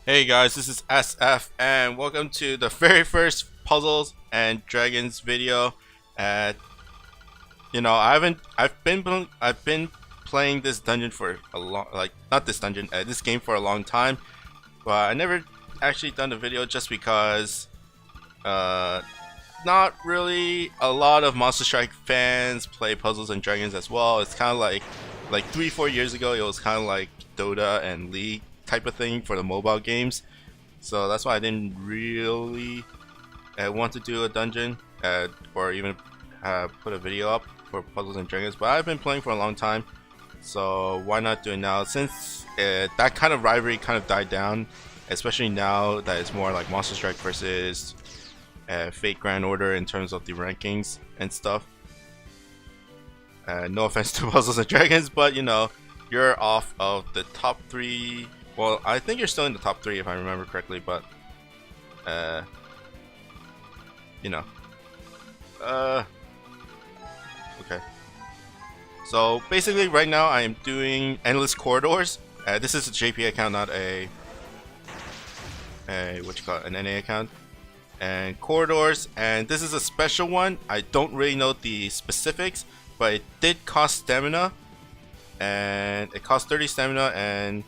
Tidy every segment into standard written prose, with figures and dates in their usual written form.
Hey guys, this is SF and welcome to the very first Puzzles and Dragons video. Uh, I've been playing this dungeon for a long, not this dungeon, this game for a long time, but I never actually done a video just because, uh, not really a lot of Monster Strike fans play Puzzles and Dragons as well. It's kind of like 3-4 years ago, it was kind of like Dota and League type of thing for the mobile games. So that's why I didn't really want to do a dungeon or even put a video up for Puzzles and Dragons. But I've been playing for a long time, so why not do it now? Since that kind of rivalry kind of died down, especially now that it's more like Monster Strike versus Fate Grand Order in terms of the rankings and stuff. No offense to Puzzles and Dragons, but you're off of the top three. Well, I think you're still in the top three if I remember correctly, but uh, you know, uh, okay. So basically, right now I am doing endless corridors. This is a JP account, not a what you call it, an NA account. And corridors, and this is a special one. I don't really know the specifics, but it did cost stamina, and it cost 30 stamina, and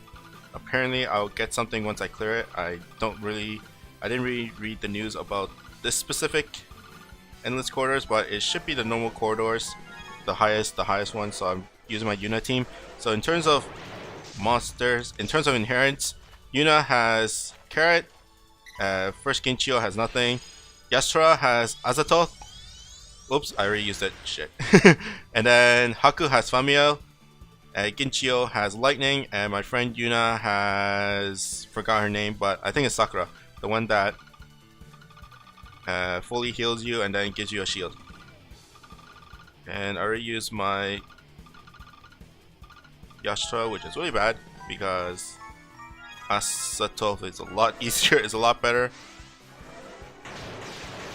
apparently I'll get something once I clear it. I didn't really read the news about this specific endless corridors, but it should be the normal corridors, the highest one. So I'm using my Yuna team. So in terms of monsters, in terms of inherents, Yuna has Carrot. First Ginchio has nothing. Yastra has Azatoth. Oops, I already used it. Shit. And then Haku has Famiel. Ginchio has Lightning, and my friend Yuna has forgot her name, but I think it's Sakura, the one that fully heals you and then gives you a shield. And I already used my Yastra, which is really bad because Azatoth is a lot easier, is a lot better.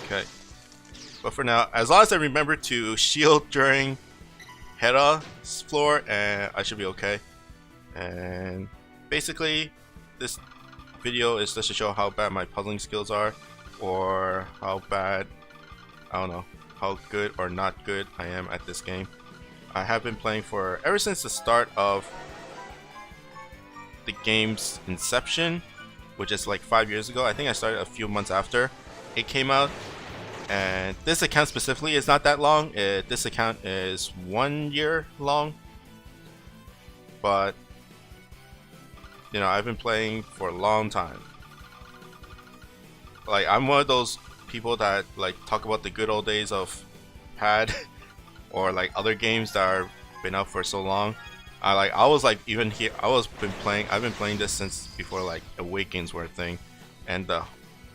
Okay, but for now, as long as I remember to shield during Hera's floor, and I should be okay. And basically, this video is just to show how bad my puzzling skills are, or how bad, I don't know, how good or not good I am at this game. I have been playing for ever since the start of the game's inception, which is like 5 years ago. I think I started a few months after it came out. And this account specifically is not that long. This account is 1 year long, but I've been playing for a long time. Like, I'm one of those people that like talk about the good old days of Pad or like other games that are been out for so long. I was like, even here, I've been playing this since before like Awakens were a thing, and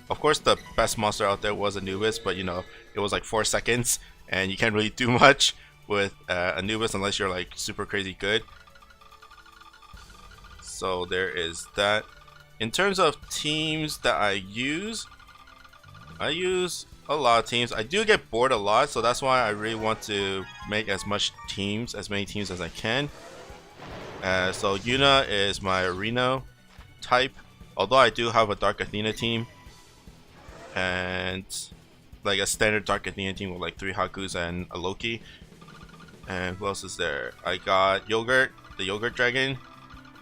of course the best monster out there was Anubis, but it was like 4 seconds, and you can't really do much with Anubis unless you're like super crazy good. So there is that. In terms of teams that I use a lot of teams. I do get bored a lot, so that's why I really want to make as many teams as I can. So Yuna is my Arena type, although I do have a Dark Athena team and like a standard Dark Athena team with like 3 Hakus and a Loki. And who else is there? I got Yogurt, the Yogurt Dragon.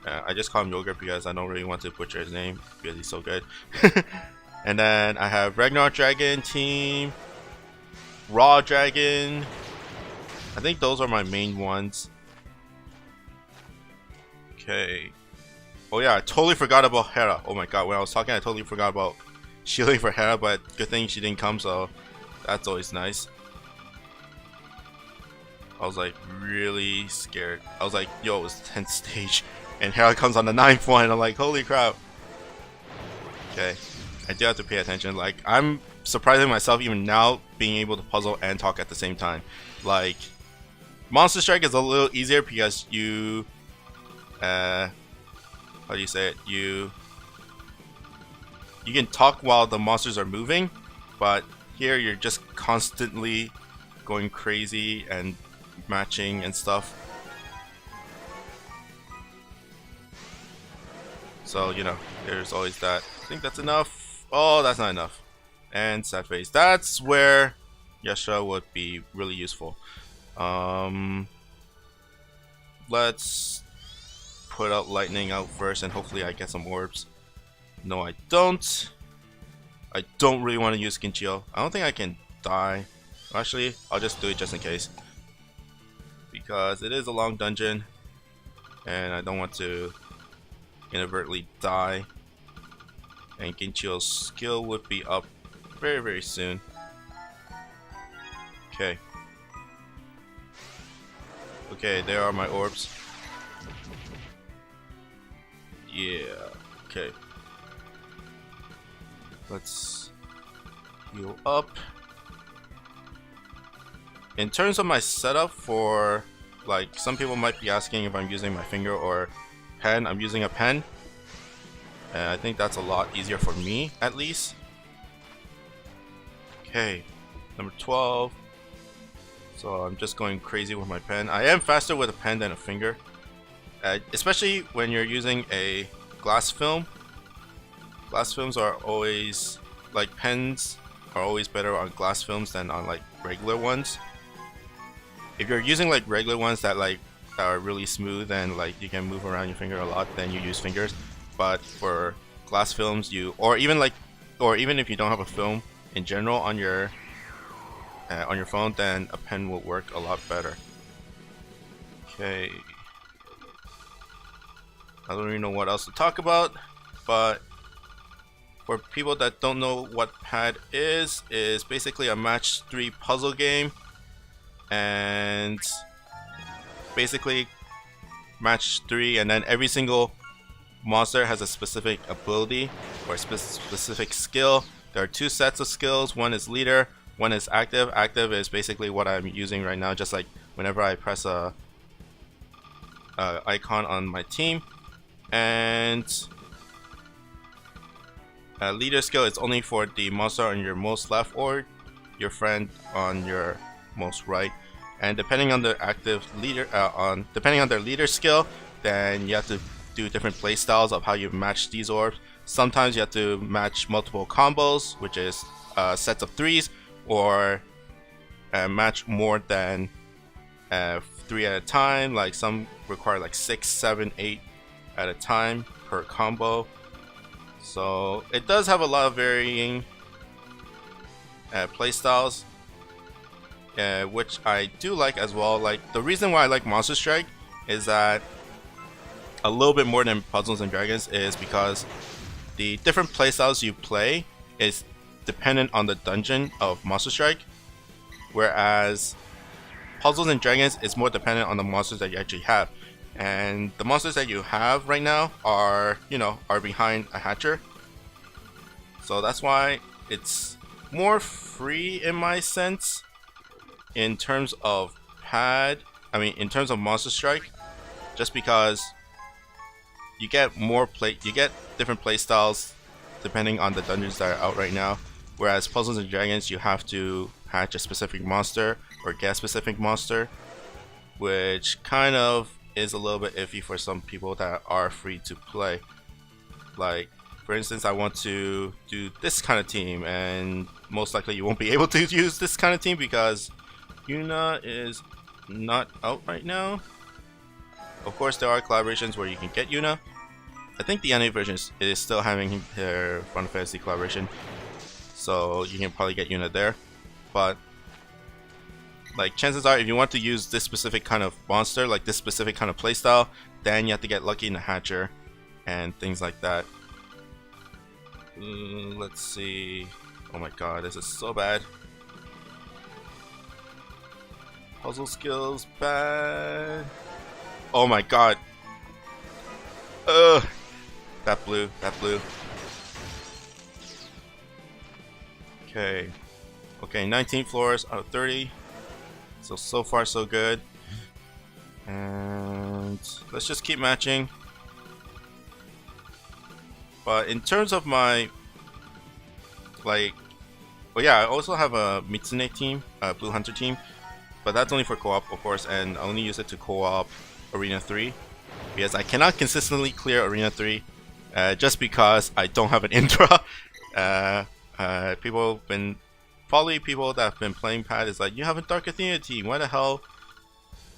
I just call him Yogurt because I don't really want to butcher his name because he's so good. And then I have Ragnar Dragon team, Raw Dragon. I think those are my main ones. Okay. Oh yeah, I totally forgot about Hera. Oh my god, when I was talking I totally forgot about shielding for Hera, but good thing she didn't come, so that's always nice. I was like really scared. I was like, yo, it's 10th stage and Hera comes on the 9th one. I'm like, holy crap. Okay, I do have to pay attention. Like, I'm surprising myself even now being able to puzzle and talk at the same time. Like, Monster Strike is a little easier because you how do you say it? You can talk while the monsters are moving, but here you're just constantly going crazy and matching and stuff. So, you know, there's always that. I think that's enough. Oh, that's not enough. And sad face. That's where Yasha would be really useful. Let's put out lightning out first, and hopefully I get some orbs. No, I don't. I don't really want to use Kinchio. I don't think I can die. Actually, I'll just do it just in case, because it is a long dungeon and I don't want to inadvertently die. And Kinchio's skill would be up very, very soon. Okay. Okay, there are my orbs. Yeah. Okay. Let's heal up. In terms of my setup for, like, some people might be asking if I'm using my finger or pen. I'm using a pen. And I think that's a lot easier for me, at least. Okay. Number 12. So I'm just going crazy with my pen. I am faster with a pen than a finger. Especially when you're using a glass film. Glass films are always, like, pens are always better on glass films than on, like, regular ones. If you're using, like, regular ones that, like, are really smooth and, like, you can move around your finger a lot, then you use fingers. But for glass films, or even if you don't have a film in general on your phone, then a pen will work a lot better. Okay. I don't really know what else to talk about, but for people that don't know what Pad is basically a match 3 puzzle game, and basically match 3, and then every single monster has a specific ability or a specific skill. There are 2 sets of skills. One is leader, one is active. Active is basically what I'm using right now, just like whenever I press a icon on my team. And leader skill is only for the monster on your most left or your friend on your most right. And depending on the active leader, depending on their leader skill, then you have to do different play styles of how you match these orbs. Sometimes you have to match multiple combos, which is sets of 3s, or match more than 3 at a time. Like some require like 6, 7, 8 at a time per combo. So it does have a lot of varying play styles, which I do like as well. Like, the reason why I like Monster Strike is that a little bit more than Puzzles and Dragons is because the different playstyles you play is dependent on the dungeon of Monster Strike, whereas Puzzles and Dragons is more dependent on the monsters that you actually have. And the monsters that you have right now are, are behind a hatcher. So that's why it's more free in my sense in terms of in terms of Monster Strike, just because you get different play styles depending on the dungeons that are out right now. Whereas Puzzles and Dragons, you have to hatch a specific monster or get a specific monster, which kind of is a little bit iffy for some people that are free to play. Like, for instance, I want to do this kind of team, and most likely you won't be able to use this kind of team because Yuna is not out right now. Of course, there are collaborations where you can get Yuna. I think the NA version is still having their Final Fantasy collaboration, so you can probably get Yuna there. But like, chances are, if you want to use this specific kind of monster, like this specific kind of playstyle, then you have to get lucky in the hatcher and things like that. Let's see. Oh my god, this is so bad. Puzzle skills bad. Oh my god. Ugh. That blue. Okay. Okay, 19 floors out of 30. So far so good. And let's just keep matching. But in terms of my, I also have a Mitsune team, a Blue Hunter team, but that's only for co-op, of course, and I only use it to co-op Arena 3 because I cannot consistently clear Arena 3 just because I don't have an Indra. People have been, probably people that have been playing Pad is like, you have a Dark Athena team, why the hell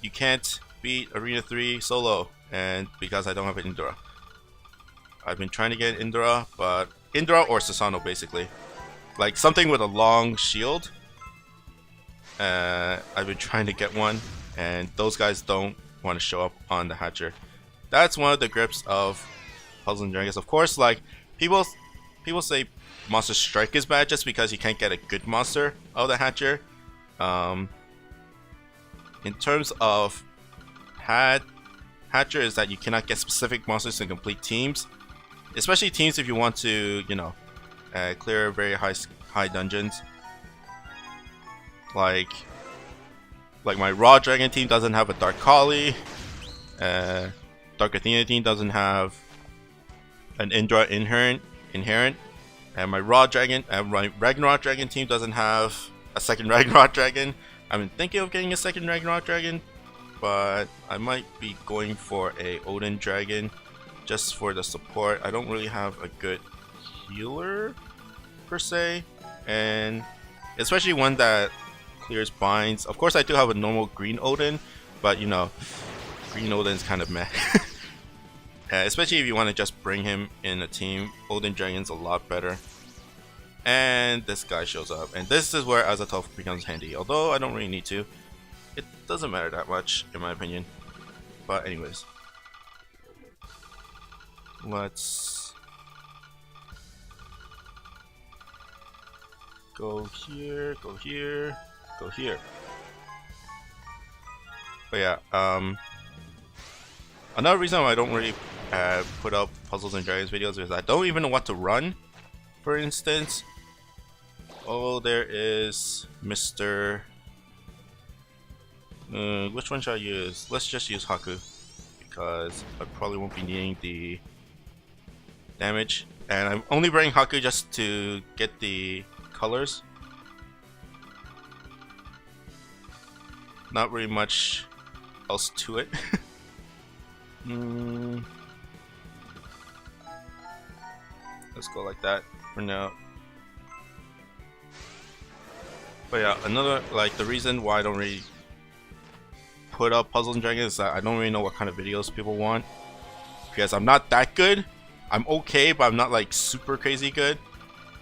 you can't beat Arena 3 solo? And because I don't have an Indra. I've been trying to get Indra, but Indra or Susano basically. Like something with a long shield. I've been trying to get one, and those guys don't want to show up on the Hatcher. That's one of the grips of Puzzles and Dragons. Of course, like people say Monster Strike is bad just because you can't get a good monster out of the Hatcher. In terms of Hatcher is that you cannot get specific monsters in complete teams, especially teams if you want to, you know, clear very high dungeons. Like my Raw Dragon team doesn't have a Dark Kali. Dark Athena team doesn't have an Indra inherent, and my my Ragnarok Dragon team doesn't have a second Ragnarok Dragon. I've been thinking of getting a second Ragnarok Dragon, but I might be going for a Odin Dragon just for the support. I don't really have a good healer per se, and especially one that clears binds. Of course, I do have a normal green Odin, but you know, green Odin is kind of meh. Especially if you want to just bring him in a team, Odin Dragon's a lot better. And this guy shows up, and this is where Azatov becomes handy. Although I don't really need to, it doesn't matter that much in my opinion. But anyways, let's go here, go here, go here. But yeah, another reason why I don't really put up Puzzles and Dragons videos is I don't even know what to run. For instance, oh, there is Mr. Which one should I use? Let's just use Haku, because I probably won't be needing the damage, and I'm only bringing Haku just to get the colors. Not really much else to it. Let's go like that for now. But yeah, another, like, the reason why I don't really put up Puzzles and Dragons is that I don't really know what kind of videos people want, because I'm not that good. I'm okay, but I'm not like super crazy good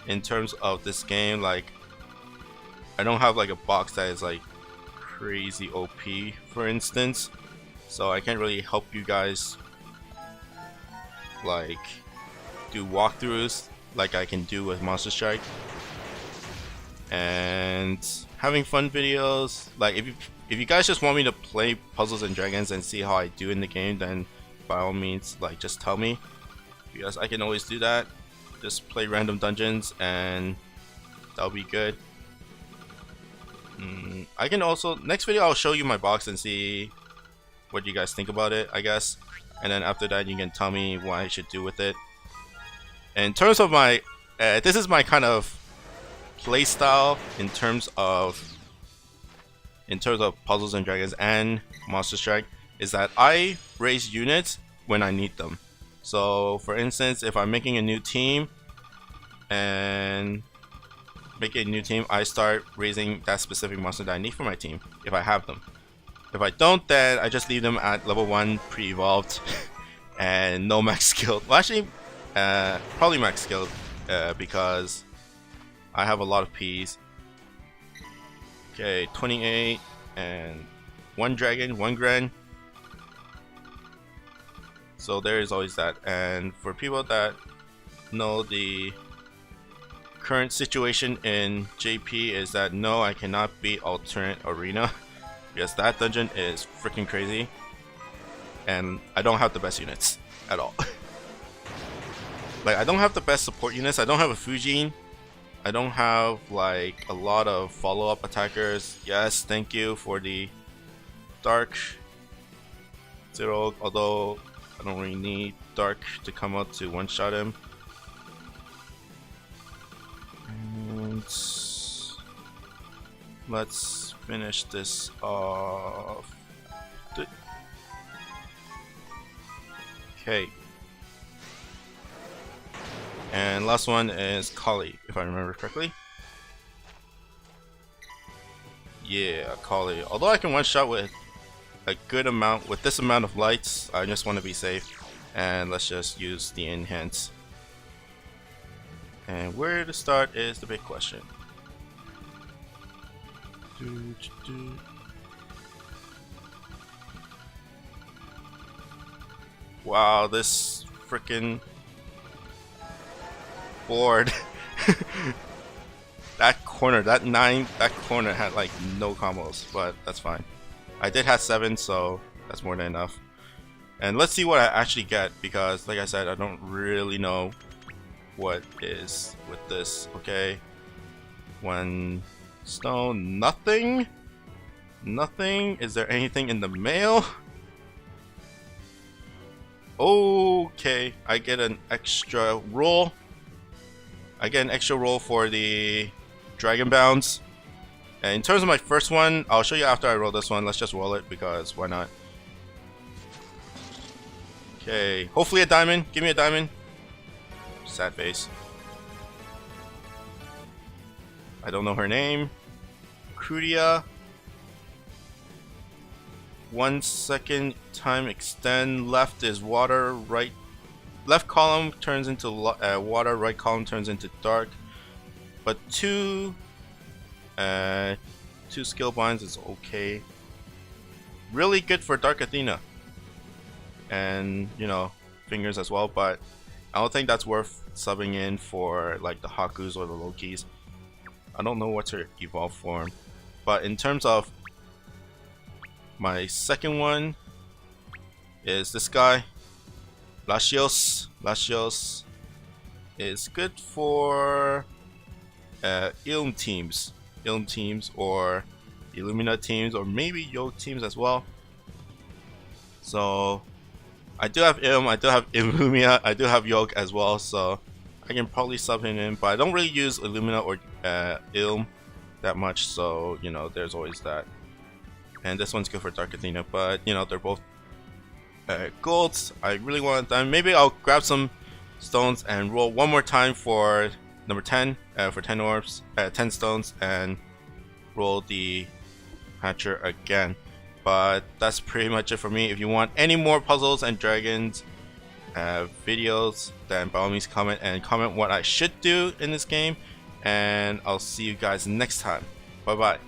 in terms of this game. Like, I don't have like a box that is like crazy OP, for instance, so I can't really help you guys like do walkthroughs like I can do with Monster Strike and having fun videos. Like, if you guys just want me to play Puzzles and Dragons and see how I do in the game, then by all means, like, just tell me, because I can always do that. Just play random dungeons and that'll be good. I can also, next video I'll show you my box and see what you guys think about it, I guess, and then after that you can tell me what I should do with it. In terms of my this is my kind of play style in terms of Puzzles and Dragons and Monster Strike, is that I raise units when I need them. So for instance, if I'm making a new team I start raising that specific monster that I need for my team, if I have them. If I don't, then I just leave them at level 1 pre-evolved and no max skilled. Well, actually, probably max skilled, because I have a lot of P's. Okay, 28 and 1 dragon, 1 grand. So there is always that. And for people that know the current situation in JP is that no, I cannot beat alternate arena because that dungeon is freaking crazy and I don't have the best units at all. Like, I don't have the best support units. I don't have a Fujin. I don't have like a lot of follow-up attackers. Yes, thank you for the Dark Zero, although I don't really need Dark to come out to one-shot him. And let's finish this off. Okay. And last one is Kali, if I remember correctly. Yeah, Kali. Although I can one shot with a good amount, with this amount of lights, I just want to be safe. And let's just use the enhance. And where to start is the big question. Wow, this freaking board. That corner had like no combos, but that's fine. I did have 7, so that's more than enough. And let's see what I actually get, because like I said, I don't really know what is with this. Okay, 1 stone, nothing. Is there anything in the mail? Okay, I get an extra roll. I get an extra roll for the Dragonbounds. And in terms of my first one, I'll show you after I roll this one. Let's just roll it, because why not? Okay, hopefully a diamond. Give me a diamond. Sad face. I don't know her name. Kuria. 1 second time extend. Left is water. Right, left column turns into water. Right column turns into dark. But 2 skill binds is okay. Really good for Dark Athena. And you know, fingers as well. But I don't think that's worth subbing in for like the Hakus or the Lokis. I don't know what's her evolved form. But in terms of my second one is this guy, Latios. Latios is good for Ilm teams, or Illumina teams, or maybe Yoke teams as well. So I do have Ilm, I do have Illumina, I do have Yoke as well, so I can probably sub him in, but I don't really use Illumina or Ilm that much, so you know, there's always that. And this one's good for Dark Athena, but you know, they're both golds. I really want them. Maybe I'll grab some stones and roll one more time for number 10 for 10 orbs, 10 stones, and roll the hatcher again. But that's pretty much it for me. If you want any more puzzles and dragons videos, then by all means comment what I should do in this game, and I'll see you guys next time. Bye bye.